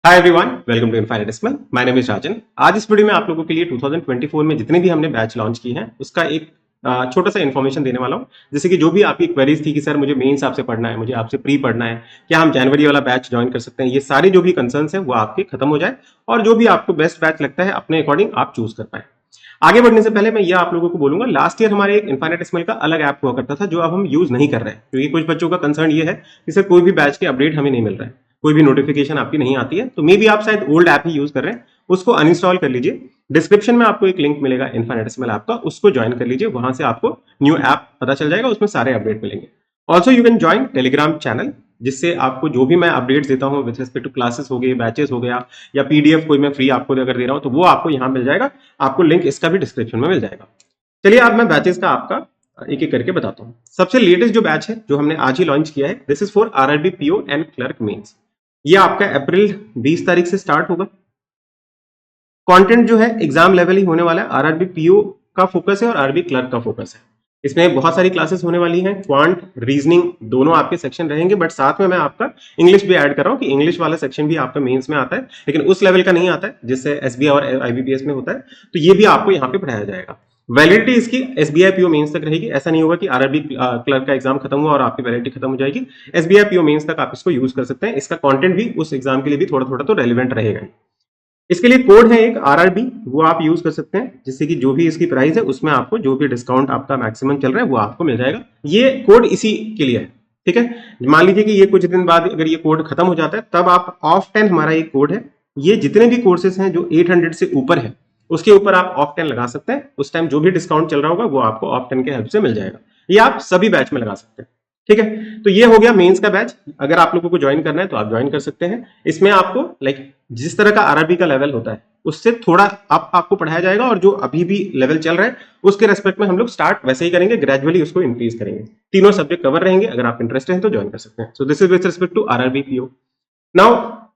Hi everyone, welcome to Infinitesimal. My name is Rajan. आज इस video में आप लोगों के लिए 2024 में जितने भी हमने बैच लॉन्च की हैं उसका एक छोटा सा इन्फॉर्मेशन देने वाला हूं। जैसे कि जो भी आपकी क्वेरीज थी कि सर मुझे मेंस आपसे पढ़ना है, मुझे आपसे प्री पढ़ना है, क्या हम जनवरी वाला बैच ज्वाइन कर सकते हैं, ये सारे जो भी कंसर्न्स हैं वो आपके खत्म हो जाए और जो भी आपको बेस्ट बैच लगता है अपने अकॉर्डिंग आप चूज कर पाए। आगे बढ़ने से पहले मैं ये आप लोगों को बोलूंगा, लास्ट ईयर हमारे एक इनफाइनाइटेसिमल का अलग ऐप हुआ करता था जो अब हम यूज नहीं कर रहे हैं, क्योंकि कुछ बच्चों का कंसर्न ये है कि सर कोई भी बैच के अपडेट हमें नहीं मिल रहा है, कोई भी नोटिफिकेशन आपकी नहीं आती है। तो मे बी आप शायद ओल्ड ऐप ही यूज कर रहे हैं, उसको अनइंस्टॉल कर लीजिए। डिस्क्रिप्शन में आपको एक लिंक मिलेगा इनफाइनाइटेसिमल ऐप का, उसको ज्वाइन कर लीजिए। वहां से आपको न्यू ऐप पता चल जाएगा, उसमें सारे अपडेट मिलेंगे। Also you can join Telegram channel, जिससे आपको जो भी मैं अपडेट्स देता हूँ विद रिस्पेक्ट टू क्लासेस हो गए, बैचेस हो गया, या पीडीएफ कोई मैं फ्री आपको अगर दे रहा हूँ तो वो आपको यहाँ मिल जाएगा। आपको लिंक इसका भी डिस्क्रिप्शन में मिल जाएगा। चलिए अब मैं बैचेस का आपका एक एक करके बताता हूँ। सबसे लेटेस्ट जो बैच है जो हमने आज ही लॉन्च किया है, this is for RRB PO and clerk mains. ये आपका अप्रैल 20 तारीख से स्टार्ट होगा। कंटेंट जो है एग्जाम लेवल ही होने वाला है। आरआरबी पीओ का फोकस है और आरआरबी क्लर्क का फोकस है। इसमें बहुत सारी क्लासेस होने वाली हैं, क्वांट रीजनिंग दोनों आपके सेक्शन रहेंगे, बट साथ में मैं आपका इंग्लिश भी ऐड कर रहा हूँ कि इंग्लिश वाला सेक्शन भी आपका मेंस में आता है, लेकिन उस लेवल का नहीं आता है जिससे एसबीआई और आईबीपीएस में होता है। तो ये भी आपको यहाँ पे पढ़ाया जाएगा। वैलिडिटी इसकी एसबीआई पीओ मेंस तक रहेगी। ऐसा नहीं होगा कि आरआरबी क्लर्क का एग्जाम खत्म हुआ और आपकी वैलिडिटी खत्म हो जाएगी। एसबीआई पीओ मेंस तक आप इसको यूज कर सकते हैं। इसका कंटेंट भी उस एग्जाम के लिए भी थोड़ा थोड़ा तो रेलिवेंट रहेगा। इसके लिए कोड है एक आरआरबी, वो आप यूज कर सकते हैं, जिससे कि जो भी इसकी प्राइस है उसमें आपको जो भी डिस्काउंट आपका मैक्सिमम चल रहा है वो आपको मिल जाएगा। ये कोड इसी के लिए है, ठीक है। मान लीजिए कि ये कुछ दिन बाद अगर ये कोड खत्म हो जाता है, तब आप ऑफ 10 हमारा एक कोड है, ये जितने भी कोर्सेज हैं जो 800 से ऊपर है उसके ऊपर आप ऑफ 10 लगा सकते हैं। उस टाइम जो भी डिस्काउंट चल रहा होगा वो आपको ऑफ 10 के हेल्प से मिल जाएगा। ये आप सभी बैच में लगा सकते हैं, ठीक है। तो ये हो गया मेंस का बैच। अगर आप लोगों को ज्वाइन करना है तो आप ज्वाइन कर सकते हैं। इसमें आपको लाइक जिस तरह का आरआरबी का लेवल होता है उससे थोड़ा आपको पढ़ाया जाएगा, और जो अभी भी लेवल चल रहा है उसके रेस्पेक्ट में हम लोग स्टार्ट वैसे ही करेंगे, ग्रेजुअली उसको इंक्रीज करेंगे। तीनों सब्जेक्ट कवर रहेंगे। अगर आप इंटरेस्टेड हैं तो ज्वाइन कर सकते हैं। So this is with respect to RRB PO. Now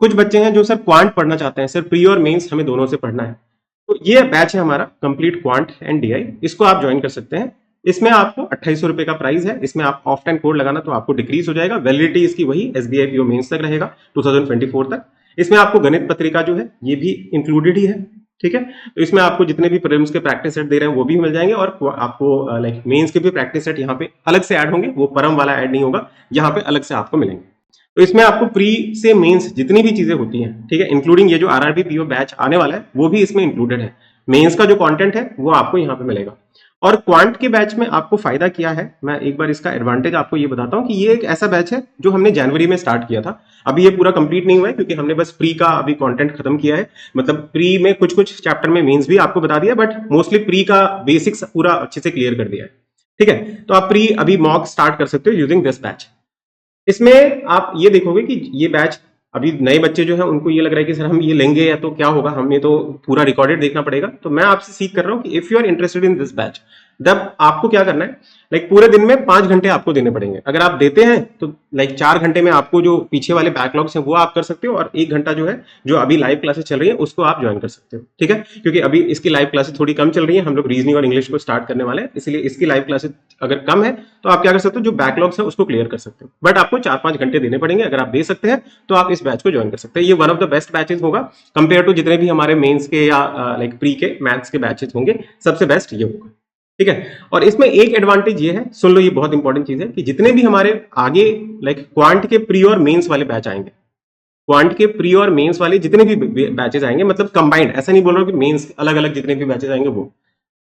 कुछ बच्चे हैं जो सर क्वांट पढ़ना चाहते हैं, सर प्री और मेंस हमें दोनों से पढ़ना है, तो ये बैच है हमारा कंप्लीट क्वांट एंड डीआई। इसको आप ज्वाइन कर सकते हैं। इसमें आपको 2800 रुपए का प्राइस है। इसमें आप ऑफ टाइम कोड लगाना तो आपको डिक्रीज हो जाएगा। वैलिडिटी इसकी वही एसबीआई पीओ मेंस तक रहेगा, 2024 तक। इसमें आपको गणित पत्रिका जो है ये भी इंक्लूडेड ही है, ठीक है। तो इसमें आपको जितने भी प्रीलिम्स के प्रैक्टिस सेट दे रहे हैं वो भी मिल जाएंगे, और आपको लाइक मेंस के भी प्रैक्टिस सेट यहाँ पे अलग से ऐड होंगे। वो परम वाला ऐड नहीं होगा, यहाँ पे अलग से आपको मिलेंगे। तो इसमें आपको प्री से मेंस जितनी भी चीजें होती हैं, ठीक है, इंक्लूडिंग ये जो आरआरबी पीओ बैच आने वाला है वो भी इसमें इंक्लूडेड है। मेंस का जो कंटेंट है वो आपको यहाँ पे मिलेगा। और क्वांट के बैच में आपको फायदा क्या है, मैं एक बार इसका एडवांटेज आपको ये बताता हूँ कि ये एक ऐसा बैच है जो हमने जनवरी में स्टार्ट किया था। अभी ये पूरा कंप्लीट नहीं हुआ है, क्योंकि हमने बस प्री का अभी कंटेंट खत्म किया है। मतलब प्री में कुछ कुछ चैप्टर में मेंस भी आपको बता दिया, बट मोस्टली प्री का बेसिक्स पूरा अच्छे से क्लियर कर दिया है, ठीक है। तो आप प्री अभी मॉक स्टार्ट कर सकते हो यूजिंग दिस बैच। इसमें आप ये देखोगे कि ये बैच अभी नए बच्चे जो है उनको ये लग रहा है कि सर हम ये लेंगे या तो क्या होगा, हमें तो पूरा रिकॉर्डेड देखना पड़ेगा। तो मैं आपसे सीख कर रहा हूँ कि if you are interested in this batch, तब आपको क्या करना है, लाइक पूरे दिन में 5 घंटे आपको देने पड़ेंगे। अगर आप देते हैं तो लाइक 4 घंटे में आपको जो पीछे वाले बैकलॉग्स हैं वो आप कर सकते हो, और 1 घंटा जो है जो अभी लाइव क्लासेस चल रही है उसको आप ज्वाइन कर सकते हो, ठीक है। क्योंकि अभी इसकी लाइव क्लासेस थोड़ी कम चल रही है, हम लोग रीजनिंग और इंग्लिश को स्टार्ट करने वाले हैं, इसलिए इसकी लाइव क्लासेस अगर कम है तो आप क्या कर सकते हो, जो बैकलॉग्स है उसको क्लियर कर सकते हो। बट आपको 4-5 घंटे देने पड़ेंगे। अगर आप दे सकते हैं तो आप इस बैच को ज्वाइन कर सकते हैं। ये one of the best batches होगा कंपेयर टू जितने भी हमारे मेंस के या लाइक प्री के मैथ्स के बैचेस होंगे, सबसे बेस्ट ये होगा, ठीक है। और इसमें एक एडवांटेज ये है, सुन लो, ये बहुत इंपॉर्टेंट चीज है, कि जितने भी हमारे आगे लाइक क्वांट के प्री और मेंस वाले बैच आएंगे, क्वांट के प्री और मेंस वाले जितने भी बैचेस आएंगे, मतलब कंबाइंड, ऐसा नहीं बोल रहा हूं कि मेंस अलग अलग जितने भी बैचेस आएंगे वो,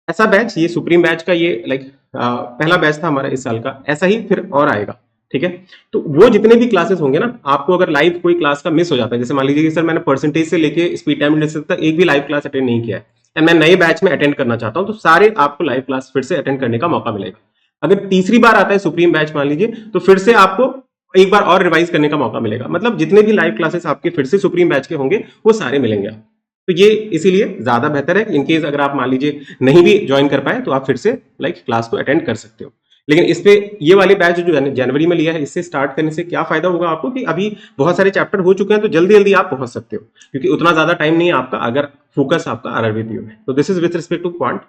ऐसा बैच, ये सुप्रीम बैच का ये लाइक पहला बैच था हमारा इस साल का, ऐसा ही फिर और आएगा, ठीक है। तो वो जितने भी क्लासेस होंगे ना, आपको अगर लाइव कोई क्लास का मिस हो जाता है, जैसे मान लीजिए कि सर मैंने परसेंटेज से लेके स्पीड टाइम इंडेक्स तक एक भी लाइव क्लास अटेंड नहीं किया है एंड मैं नए बैच में अटेंड करना चाहता हूं, तो सारे आपको लाइव क्लास फिर से अटेंड करने का मौका मिलेगा। अगर तीसरी बार आता है सुप्रीम बैच मान लीजिए, तो फिर से आपको एक बार और रिवाइज करने का मौका मिलेगा। मतलब जितने भी लाइव क्लासेस आपके फिर से सुप्रीम बैच के होंगे वो सारे मिलेंगे आपको। तो ये इसीलिए ज्यादा बेहतर है। इनकेस अगर आप मान लीजिए नहीं भी ज्वाइन कर पाए तो आप फिर से लाइक क्लास को अटेंड कर सकते हो। लेकिन इस पे ये वाले बैच जो जनवरी में लिया है, इससे स्टार्ट करने से क्या फायदा होगा आपको, कि अभी बहुत सारे चैप्टर हो चुके हैं तो जल्दी जल्दी आप पहुंच सकते हो, क्योंकि उतना ज्यादा टाइम नहीं है आपका अगर फोकस आपका आरआरबी पीओ है। तो this is with respect to quant.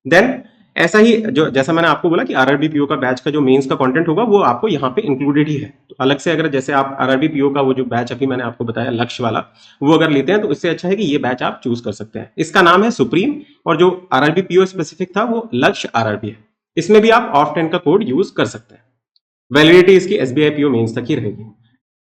Then ऐसा ही जो जैसा मैंने आपको बोला कि आरआरबी पीओ का बैच का जो मेंस का कंटेंट होगा वो आपको यहाँ पे इंक्लूडेड ही है। तो अलग से अगर जैसे आप आरआरबी पीओ का वो जो बैच अभी मैंने आपको बताया लक्ष्य वाला, वो अगर लेते हैं तो इससे अच्छा है कि ये बैच आप चूज कर सकते हैं। इसका नाम है सुप्रीम, और जो आरआरबी पीओ स्पेसिफिक था वो लक्ष्य आरआरबी है। इसमें भी आप ऑफ 10 का कोड यूज कर सकते हैं। वैलिडिटी इसकी एसबीआई पीओ मेंस तक ही रहेगी।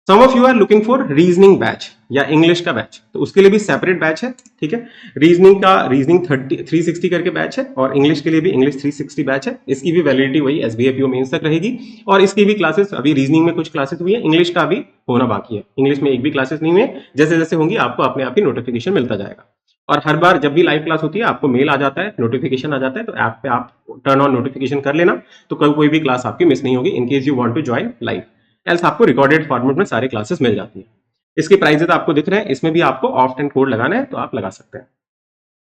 Some of you are looking for reasoning batch या इंग्लिश का बैच, तो उसके लिए भी सेपरेट बैच है, ठीक है। रीजनिंग का रीजनिंग 360 करके बैच है, और इंग्लिश के लिए भी इंग्लिश 360 बैच है। इसकी भी वैलिडिटी वही एसबीआई पीओ मेंस तक रहेगी, और इसकी भी क्लासेस अभी रीजनिंग में कुछ क्लासेस हुई है, इंग्लिश का भी होना बाकी है। इंग्लिश में एक भी क्लासेस नहीं है, जैसे जैसे होंगी आपको अपने आप ही नोटिफिकेशन मिलता जाएगा। और हर बार जब भी लाइव क्लास होती है आपको मेल आ जाता है, नोटिफिकेशन आ जाता है, तो ऐप पे आप टर्न ऑन नोटिफिकेशन कर लेना, तो कोई भी क्लास आपकी मिस नहीं होगी in case you want to join live. Else आपको रिकॉर्डेड फॉर्मेट में सारी क्लासेस मिल जाती है। इसके प्राइजेस आपको दिख रहे हैं, इसमें भी आपको ऑफ 10 कोड लगाना है तो आप लगा सकते हैं।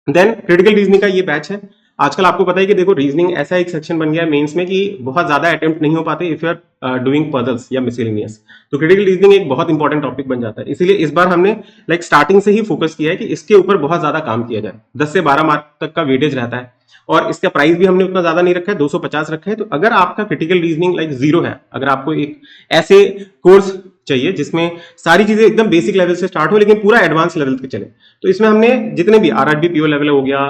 देन क्रिटिकल रीजनिंग का ये बैच है। आजकल आपको पता है कि देखो रीजनिंग ऐसा एक सेक्शन बन गया है मेंस में कि बहुत ज्यादा अटेम्प्ट नहीं हो पाते if you are doing puzzles या मिसलेनियस, तो क्रिटिकल रीजनिंग एक बहुत इंपॉर्टेंट टॉपिक बन जाता है। इसीलिए इस बार हमने स्टार्टिंग से ही फोकस किया है कि इसके ऊपर बहुत ज्यादा काम किया जाए। 10 से 12 मार्क तक का वेटेज रहता है, और इसका प्राइस भी हमने उतना ज्यादा नहीं रखा है, 250 रखा है। तो अगर आपका क्रिटिकल रीजनिंग जीरो है, अगर आपको एक ऐसे कोर्स चाहिए जिसमें सारी चीजें एकदम बेसिक लेवल से स्टार्ट हो लेकिन पूरा एडवांस लेवल तक चले, तो इसमें हमने जितने भी आरआरबी पीओ लेवल हो गया,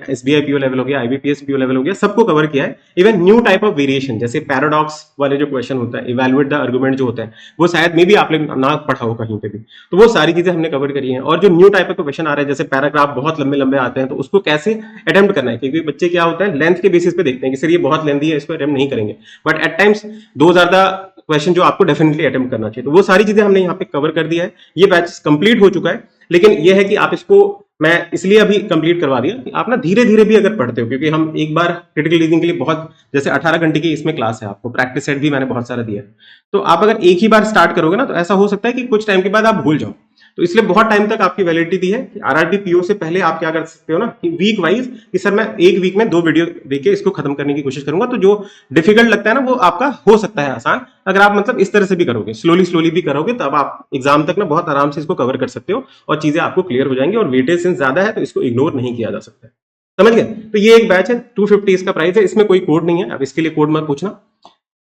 एसबीआई पीओ लेवल हो गया, आईबीपीएस पीओ लेवल हो गया, सबको कवर किया है। Even new type of variation जैसे पैराडॉक्स वाले जो क्वेश्चन होता है, इवैल्यूएट द आर्गुमेंट जो होता है, वो शायद मे भी आपने ना पढ़ा हो कहीं पे भी, तो वो सारी चीजें हमने कवर करी है। और जो न्यू टाइप का क्वेश्चन आ रहा है जैसे पैराग्राफ बहुत लंबे लंबे आते हैं, तो उसको कैसे अटेम्प्ट करना है, क्योंकि बच्चे क्या होता है लेंथ के बेसिस पे देखते हैं कि सर ये बहुत लेंथी है, इसको अटेम्प्ट नहीं करेंगे, बट एट टाइम्स दो ज्यादा क्वेश्चन जो आपको डेफिनेटली अटेम्प्ट करना चाहिए, तो वो सारी चीजें हमने यहाँ पे कवर कर दिया है। ये बैच कंप्लीट हो चुका है, लेकिन ये है कि आप इसको मैं इसलिए अभी कंप्लीट करवा दिया कि आप ना धीरे धीरे भी अगर पढ़ते हो, क्योंकि हम एक बार क्रिटिकल रीजनिंग के लिए बहुत जैसे 18 घंटे की इसमें क्लास है, आपको प्रैक्टिस सेट भी मैंने बहुत सारा दिया है, तो आप अगर एक ही बार स्टार्ट करोगे ना तो ऐसा हो सकता है कि कुछ टाइम के बाद आप भूल जाओ। तो इसलिए बहुत टाइम तक आपकी वैलिडिटी दी है कि आरआरबी पीओ से पहले आप क्या कर सकते हो ना कि वीक वाइज कि सर मैं एक वीक में 2 वीडियो देके इसको खत्म करने की कोशिश करूंगा, तो जो डिफिकल्ट लगता है ना वो आपका हो सकता है आसान, अगर आप मतलब इस तरह से भी करोगे, स्लोली स्लोली भी करोगे, तब आप एग्जाम तक ना बहुत आराम से इसको कवर कर सकते हो और चीजें आपको क्लियर हो जाएंगी। और वेटेज सिंस ज्यादा है तो इसको इग्नोर नहीं किया जा सकता है, समझ गए। तो ये एक बैच है, 250 इसका प्राइस है, इसमें कोई कोड नहीं है, अब इसके लिए कोड मत पूछना।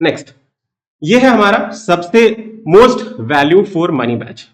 नेक्स्ट, ये है हमारा सबसे most valued for money batch.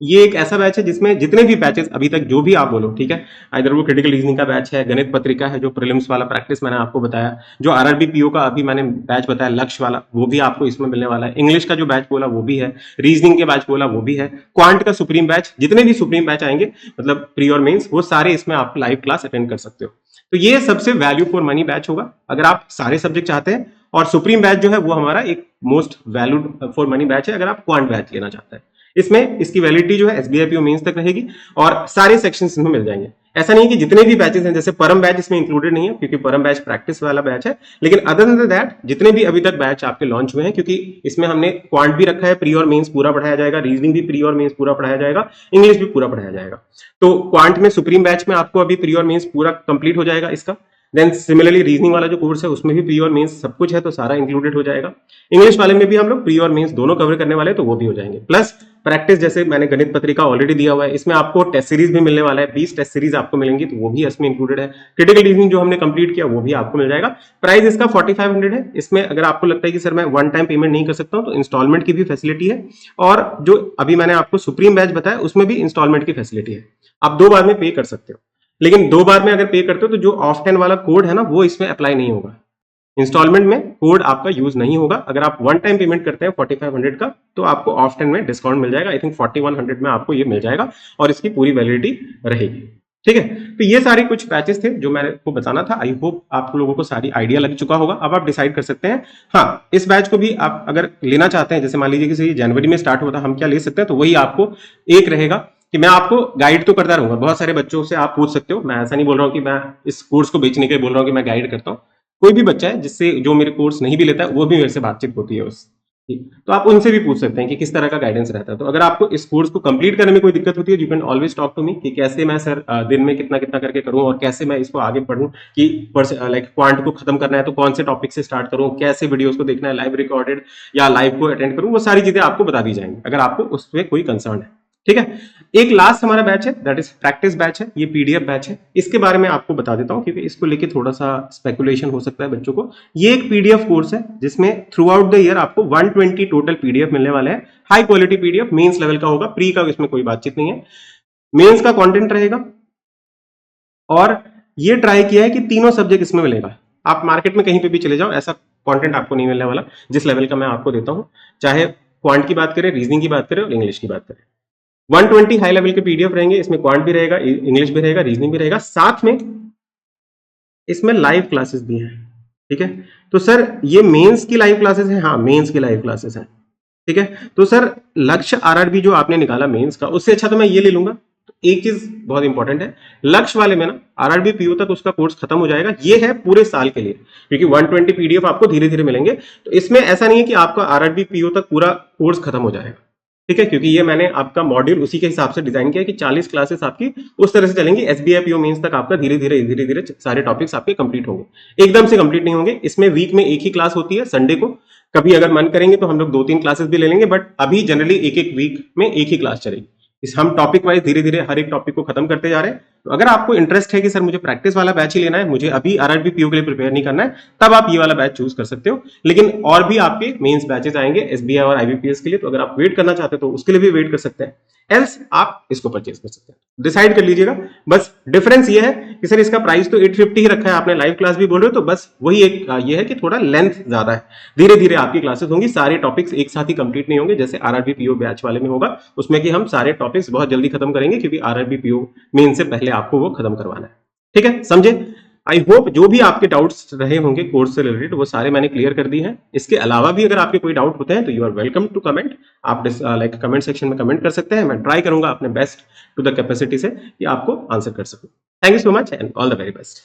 ये एक ऐसा बैच है जिसमें जितने भी बैचेस अभी तक जो भी आप बोलो, ठीक है, इधर वो क्रिटिकल रीजनिंग का बैच है, गणित पत्रिका है जो प्रीलिम्स वाला प्रैक्टिस मैंने आपको बताया, जो आरआरबी पीओ का अभी मैंने बैच बताया लक्ष्य वाला, वो भी आपको इसमें मिलने वाला है, इंग्लिश का जो बैच बोला वो भी है, रीजनिंग के बैच बोला वो भी है, क्वांट का सुप्रीम बैच, जितने भी सुप्रीम बैच आएंगे मतलब प्री और मेंस, वो सारे इसमें आप लाइव क्लास अटेंड कर सकते हो। तो ये सबसे वैल्यू फॉर मनी बैच होगा अगर आप सारे सब्जेक्ट चाहते हैं, और सुप्रीम बैच जो है वो हमारा एक most valued for money batch है अगर आप क्वांट बैच लेना चाहते हैं। इसमें इसकी वैलिडिटी जो है एसबीआई पीओ मेंस तक रहेगी और सारे सेक्शंस इसमें मिल जाएंगे। ऐसा नहीं कि जितने भी बैचेस हैं, जैसे परम बैच इसमें इंक्लूडेड नहीं है क्योंकि परम बैच प्रैक्टिस वाला बैच है, लेकिन अदर देन दैट जितने भी अभी तक बैच आपके लॉन्च हुए हैं, क्योंकि इसमें हमने क्वांट भी रखा है, प्री और मेंस पूरा पढ़ाया जाएगा, रीजनिंग भी प्री और मेंस पूरा पढ़ाया जाएगा, इंग्लिश भी पूरा पढ़ाया जाएगा। तो क्वांट में सुप्रीम बैच में आपको अभी प्री और मेंस पूरा कंप्लीट हो जाएगा इसका। देन सिमिलरली रीजनिंग वाला जो कोर्स है उसमें भी प्री और मेंस सब कुछ है, तो सारा इंक्लूडेड हो जाएगा। इंग्लिश वाले में भी हम लोग प्री और मेंस दोनों कवर करने वाले हैं, तो वो भी हो जाएंगे। प्लस प्रैक्टिस जैसे मैंने गणित पत्रिका ऑलरेडी दिया हुआ है, इसमें आपको टेस्ट सीरीज भी मिलने वाला है, 20 टेस्ट सीरीज आपको मिलेंगी, तो वो भी इसमें इंक्लूडेड है। क्रिटिकल रीजनिंग जो हमने कंप्लीट किया वो भी आपको मिल जाएगा। प्राइस इसका 4500 है। इसमें अगर आपको लगता है कि सर मैं वन टाइम पेमेंट नहीं कर सकता हूं, तो इंस्टॉलमेंट की भी फैसिलिटी है, और जो अभी मैंने आपको सुप्रीम बैच बताया उसमें भी इंस्टॉलमेंट की फैसिलिटी है, आप 2 बार में पे कर सकते हो। लेकिन 2 बार में अगर पे करते हो तो जो ऑफ 10 वाला कोड है ना वो इसमें अप्लाई नहीं होगा, इंस्टॉलमेंट में कोड आपका यूज नहीं होगा। अगर आप वन टाइम पेमेंट करते हैं 4500 का, तो आपको ऑफ 10 में डिस्काउंट मिल जाएगा। आई थिंक 4100 में आपको ये मिल जाएगा और इसकी पूरी वैलिडिटी रहेगी, ठीक है। तो ये सारे कुछ बैचेस थे जो मैंने को बताना था। आई होप आप लोगों को सारी आइडिया लग चुका होगा। अब आप डिसाइड कर सकते हैं। हाँ, इस बैच को भी आप अगर लेना चाहते हैं, जैसे मान लीजिए कि जनवरी में स्टार्ट होता, हम क्या ले सकते हैं, तो वही आपको एक रहेगा कि मैं आपको गाइड तो करता रहूंगा। बहुत सारे बच्चों से आप पूछ सकते हो, मैं ऐसा नहीं बोल रहा हूँ कि मैं इस कोर्स को बेचने के लिए बोल रहा हूँ कि मैं गाइड करता हूँ। कोई भी बच्चा है जिससे जो मेरे कोर्स नहीं भी लेता है वो भी मेरे से बातचीत होती है उससे, तो आप उनसे भी पूछ सकते हैं कि किस तरह का गाइडेंस रहता है। तो अगर आपको इस कोर्स को कंप्लीट करने में कोई दिक्कत होती है, you can always talk to me कि कैसे मैं सर दिन में कितना कितना करके करूं और कैसे मैं इसको आगे पढ़ूं, कि लाइक क्वांट को खत्म करना है तो कौन से टॉपिक से स्टार्ट करूं, कैसे वीडियोस को देखना है, लाइव रिकॉर्डेड या लाइव को अटेंड करूं, वो सारी चीजें आपको बता दी जाएंगी अगर आपको उस पर कोई कंसर्न है। ठीक है। एक लास्ट हमारा बैच है, दैट इज प्रैक्टिस बैच है, ये पीडीएफ बैच है। इसके बारे में आपको बता देता हूं क्योंकि इसको लेके थोड़ा सा स्पेकुलेशन हो सकता है बच्चों को। ये एक पीडीएफ कोर्स है जिसमें थ्रू आउट द ईयर आपको 120 टोटल पीडीएफ मिलने वाले हैं। High quality PDF, mains level का होगा, प्री का इसमें कोई बातचीत नहीं है। मेंस का कंटेंट रहेगा और ये ट्राई किया है कि तीनों सब्जेक्ट इसमें मिलेगा। आप मार्केट में कहीं पे भी चले जाओ, ऐसा कंटेंट आपको नहीं मिलने वाला जिस लेवल का मैं आपको देता हूं, चाहे क्वांट की बात करें, रीजनिंग की बात करें और इंग्लिश की बात करें। 120 हाई लेवल के पीडीएफ रहेंगे, इसमें क्वांट भी रहेगा, इंग्लिश भी रहेगा, रीजनिंग भी रहेगा, साथ में इसमें लाइव क्लासेस भी हैं। ठीक है, तो सर ये मेंस की लाइव क्लासेस है? हाँ, मेंस की लाइव क्लासेस है। ठीक है, तो सर लक्ष्य आरआरबी जो आपने निकाला मेंस का, उससे अच्छा तो मैं ये ले लूंगा। तो एक चीज बहुत इंपॉर्टेंट है, लक्ष्य वाले में ना आरआरबी पीओ तक उसका कोर्स खत्म हो जाएगा। ये है पूरे साल के लिए, क्योंकि 120 पीडीएफ आपको धीरे धीरे मिलेंगे। तो इसमें ऐसा नहीं है कि आपका आरआरबी पीओ तक पूरा कोर्स खत्म हो जाएगा। ठीक है, क्योंकि ये मैंने आपका मॉड्यूल उसी के हिसाब से डिजाइन किया कि 40 क्लासेस आपकी उस तरह से चलेंगी। एसबीआई पीओ मेंस तक आपका धीरे धीरे सारे टॉपिक्स आपके कंप्लीट होंगे, एकदम से कंप्लीट नहीं होंगे। इसमें वीक में एक ही क्लास होती है संडे को, कभी अगर मन करेंगे तो हम लोग 2-3 क्लासेस भी ले लेंगे, बट अभी जनरली एक एक वीक में एक ही क्लास चलेगी। इस हम टॉपिक वाइज धीरे धीरे हर एक टॉपिक को खत्म करते जा रहे हैं। तो अगर आपको इंटरेस्ट है कि सर मुझे प्रैक्टिस वाला बैच ही लेना है, मुझे अभी आरआरबी पीओ के लिए प्रिपेयर नहीं करना है, तब आप ये वाला बैच चूज कर सकते हो। लेकिन और भी आपके मेंस बैचेस आएंगे एसबीआई और आईबीपीएस के लिए, तो अगर आप वेट करना चाहते हो तो उसके लिए भी वेट कर सकते हैं, एल्स आप इसको परचेज कर सकते हैं। डिसाइड कर लीजिएगा। बस डिफरेंस ये है कि सर इसका प्राइस तो 850 ही रखा है, आपने लाइव क्लास भी बोल रहे हो, तो बस वही एक ये है कि थोड़ा लेंथ ज्यादा है। धीरे धीरे आपकी क्लासेस होंगी, सारे टॉपिक्स एक साथ ही कंप्लीट नहीं होंगे जैसे आरआरबी पीओ बैच वाले में होगा, उसमें कि हम सारे टॉपिक्स बहुत जल्दी खत्म करेंगे क्योंकि आरआरबी पीओ मेन से पहले आपको वो खत्म करवाना है। ठीक है, समझे? आई होप जो भी आपके डाउट्स रहे होंगे कोर्स से रिलेटेड वो सारे मैंने क्लियर कर दिए हैं। इसके अलावा भी अगर आपके कोई डाउट होते हैं तो you are welcome to comment. आप लाइक कमेंट सेक्शन में कमेंट कर सकते हैं, मैं ट्राई करूंगा अपने बेस्ट टू द कैपेसिटी से कि आपको आंसर कर सकूं। Thank you so much and all the very best.